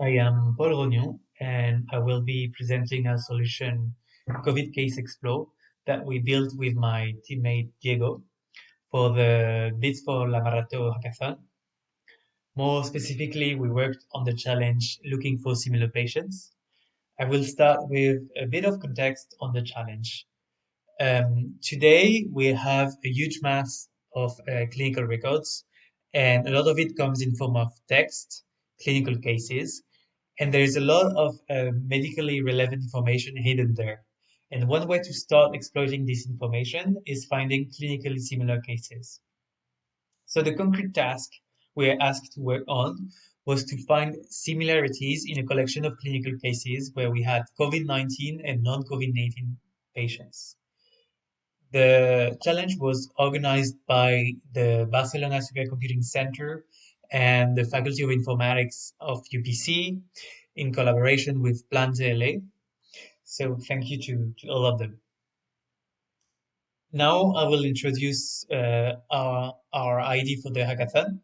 I am Paul Rognon, and I will be presenting a solution COVID-CaseExplore that we built with my teammate Diego for the BITSxLAMARATÓ Hackathon. More specifically, we worked on the challenge looking for similar patients. I will start with a bit of context on the challenge. Today, we have a huge mass of clinical records, and a lot of it comes in form of text, clinical cases, and there is a lot of medically relevant information hidden there. And one way to start exploiting this information is finding clinically similar cases. So the concrete task we were asked to work on was to find similarities in a collection of clinical cases where we had COVID-19 and non-COVID-19 patients. The challenge was organized by the Barcelona Supercomputing Center and the Faculty of Informatics of UPC in collaboration with BITSxLA. So thank you to all of them. Now I will introduce our idea for the hackathon.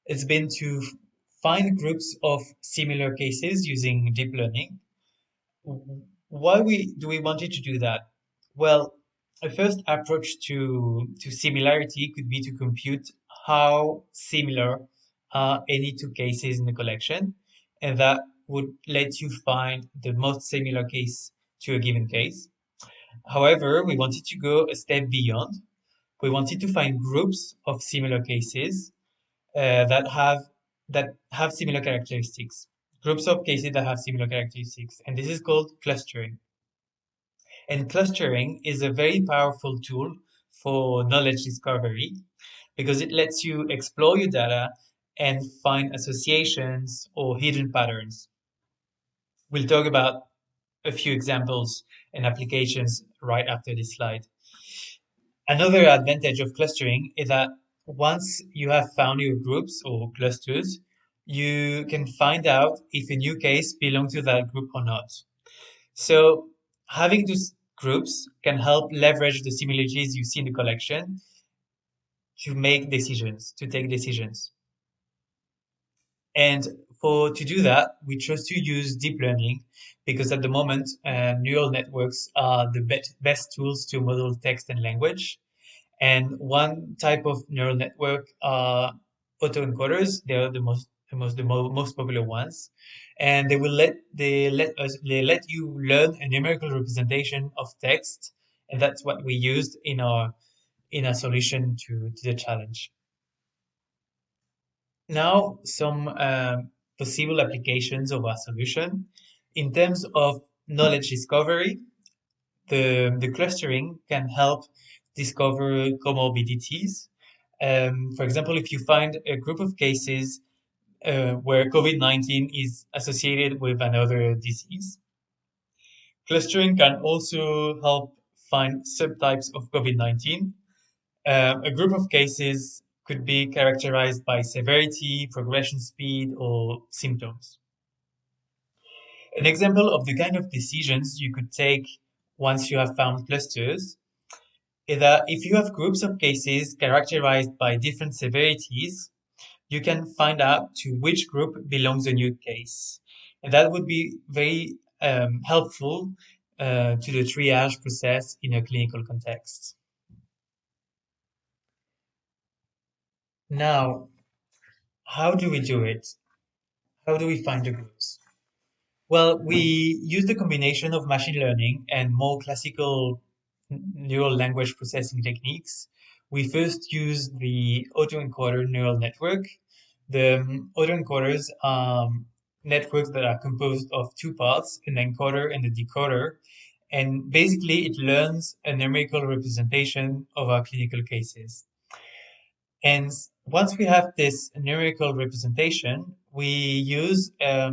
It's been to find groups of similar cases using deep learning. Why do we wanted to do that? Well, a first approach to similarity could be to compute how similar are any two cases in the collection, and that would let you find the most similar case to a given case. However, we wanted to go a step beyond. We wanted to find groups of similar cases that have similar characteristics. Groups of cases that have similar characteristics, and this is called clustering. And clustering is a very powerful tool for knowledge discovery because it lets you explore your data and find associations or hidden patterns. We'll talk about a few examples and applications right after this slide. Another advantage of clustering is that once you have found your groups or clusters, you can find out if a new case belongs to that group or not. So having those groups can help leverage the similarities you see in the collection to make decisions, to take decisions. And to do that, we chose to use deep learning because at the moment, neural networks are the best tools to model text and language. And one type of neural network are autoencoders. They are the most popular ones, and they let you learn a numerical representation of text, and that's what we used in our solution to the challenge. Now, some possible applications of our solution in terms of knowledge discovery. The clustering can help discover comorbidities. For example, if you find a group of cases where COVID-19 is associated with another disease, clustering can also help find subtypes of COVID-19. A group of cases could be characterized by severity, progression speed, or symptoms. An example of the kind of decisions you could take once you have found clusters is that if you have groups of cases characterized by different severities, you can find out to which group belongs a new case. And that would be very helpful to the triage process in a clinical context. Now, how do we do it? How do we find the groups? Well, we use the combination of machine learning and more classical neural language processing techniques. We first use the autoencoder neural network. The autoencoders are networks that are composed of two parts, an encoder and a decoder. And basically, it learns a numerical representation of our clinical cases. And once we have this numerical representation, we use a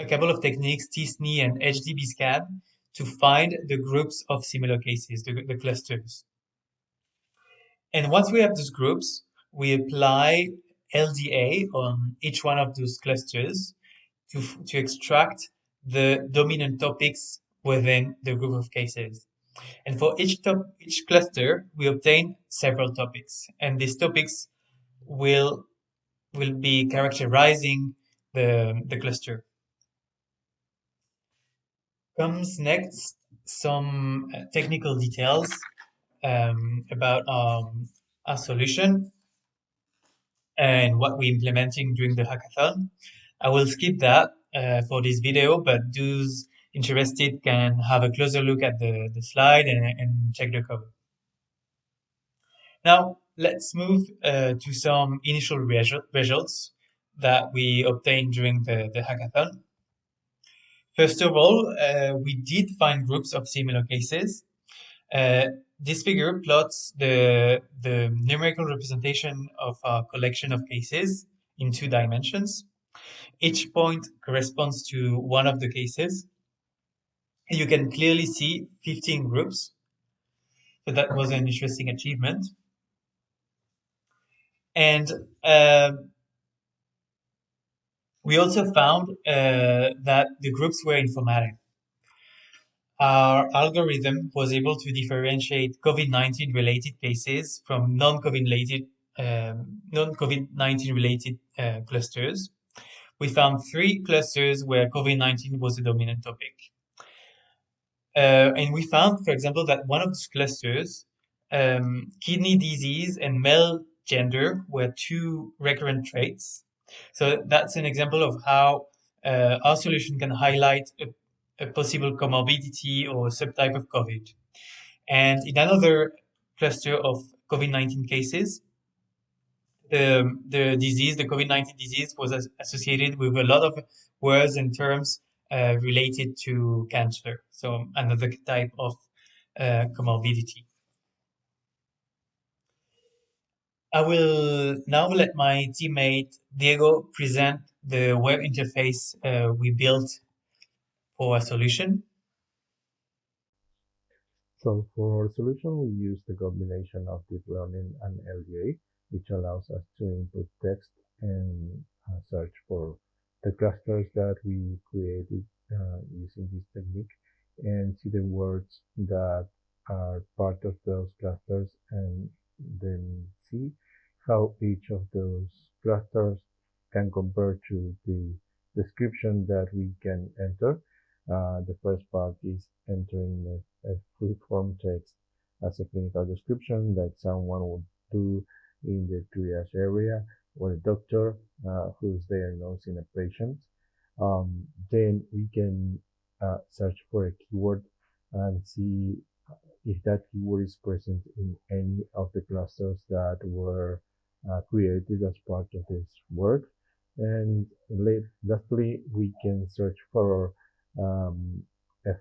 couple of techniques, t-SNE and HDB-scan, to find the groups of similar cases, the clusters. And once we have those groups, we apply LDA on each one of those clusters to extract the dominant topics within the group of cases. And for each cluster, we obtain several topics. And these topics will be characterizing the cluster. Comes next some technical details about our solution and what we're implementing during the hackathon. I will skip that for this video, but those interested can have a closer look at the slide and check the code. Now, let's move to some initial results that we obtained during the hackathon. First of all, we did find groups of similar cases. This figure plots the numerical representation of a collection of cases in 2 dimensions. Each point corresponds to one of the cases. You can clearly see 15 groups. So that was an interesting achievement. And we also found that the groups were informative. Our algorithm was able to differentiate COVID-19 related cases from non-COVID-19 related clusters. We found 3 clusters where COVID-19 was the dominant topic. And we found, for example, that one of those clusters, kidney disease and male gender, were 2 recurrent traits. So that's an example of how our solution can highlight a possible comorbidity or subtype of COVID. And in another cluster of COVID-19 cases, the COVID-19 disease was associated with a lot of words and terms related to cancer. So another type of comorbidity. I will now let my teammate Diego present the web interface we built for a solution. So for our solution, we use the combination of deep learning and LDA, which allows us to input text and search for the clusters that we created using this technique and see the words that are part of those clusters and then see how each of those clusters can compare to the description that we can enter. The first part is entering a free-form text as a clinical description like someone would do in the triage area or a doctor who's diagnosing a patient. Then we can search for a keyword and see if that keyword is present in any of the clusters that were created as part of this work. And lastly, we can search for a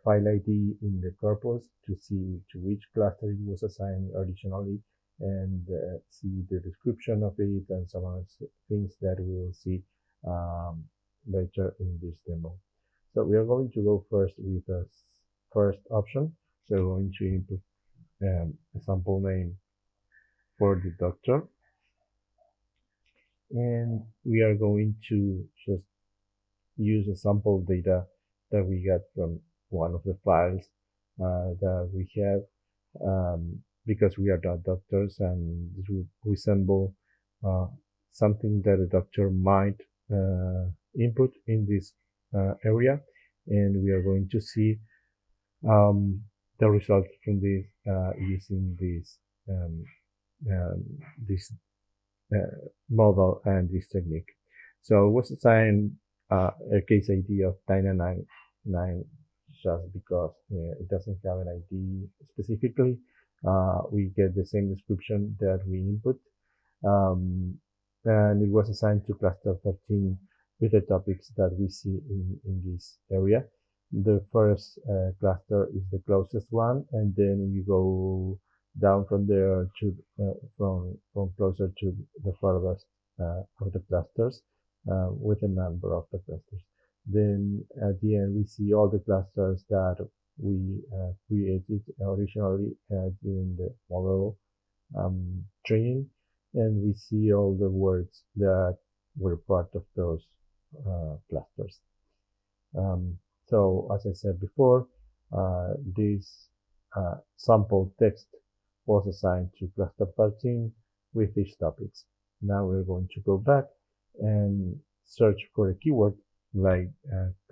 file ID in the corpus to see to which cluster it was assigned originally and see the description of it and some other things that we will see later in this demo. So we are going to go first with the first option. So we're going to input a sample name for the doctor. And we are going to just use the sample data that we got from one of the files that we have because we are not doctors and this would resemble something that a doctor might input in this area, and we are going to see the results from this using this model and this technique. So it was assigned a case ID of 999 just because it doesn't have an ID specifically. We get the same description that we input. And it was assigned to cluster 13 with the topics that we see in this area. The first cluster is the closest one, and then we go down from there to from closer to the furthest of the clusters with a number of the clusters. Then at the end we see all the clusters that we created originally during the model training, and we see all the words that were part of those clusters. So as I said before, this sample text was assigned to cluster 13 with these topics. Now we're going to go back and search for a keyword like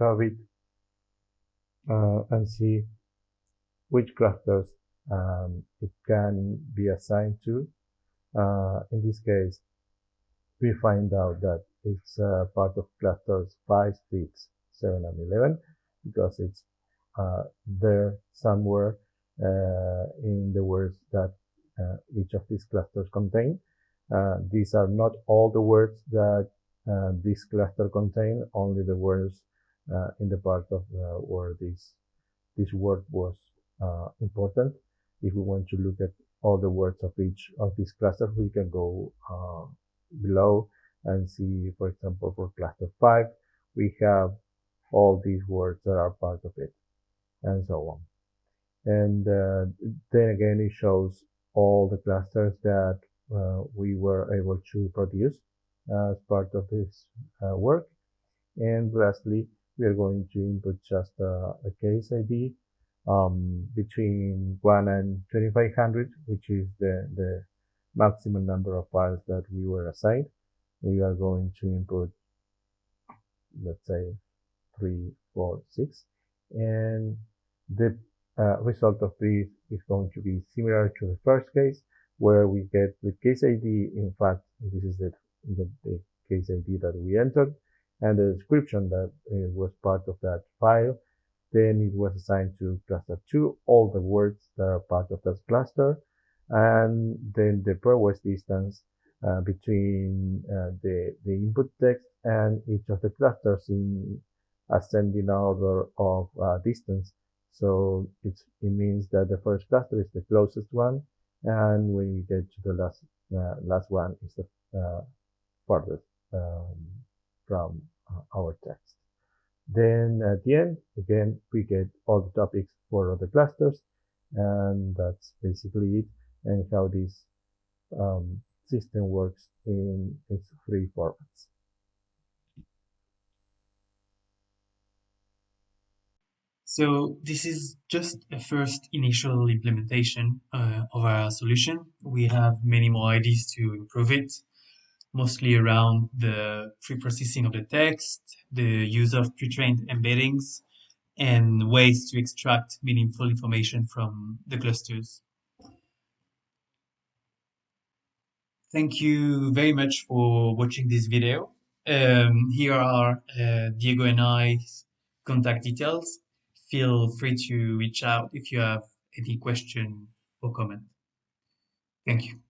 COVID and see which clusters it can be assigned to. In this case, we find out that it's part of clusters 5, 6, 7, and 11 because it's there somewhere in the words that each of these clusters contain. These are not all the words that this cluster contain, only the words in the part of where this word was important. If we want to look at all the words of each of these clusters, we can go below and see, for example, for cluster 5, we have all these words that are part of it, and so on. And then again, it shows all the clusters that we were able to produce as part of this work. And lastly, we are going to input just a case ID between 1 and 2500, which is the maximum number of files that we were assigned. We are going to input, let's say, 3, 4, 6, and the result of this is going to be similar to the first case, where we get the case ID. In fact, this is the case ID that we entered, and the description that was part of that file. Then it was assigned to cluster 2, all the words that are part of that cluster, and then the pairwise distance between the input text and each of the clusters in ascending order of distance. So it means that the first cluster is the closest one, and when we get to the last one is the farthest from our text. Then at the end, again, we get all the topics for the clusters, and that's basically it, and how this system works in its 3 formats. So this is just a first initial implementation of our solution. We have many more ideas to improve it, mostly around the pre-processing of the text, the use of pre-trained embeddings, and ways to extract meaningful information from the clusters. Thank you very much for watching this video. Here are Diego and I's contact details. Feel free to reach out if you have any question or comment. Thank you.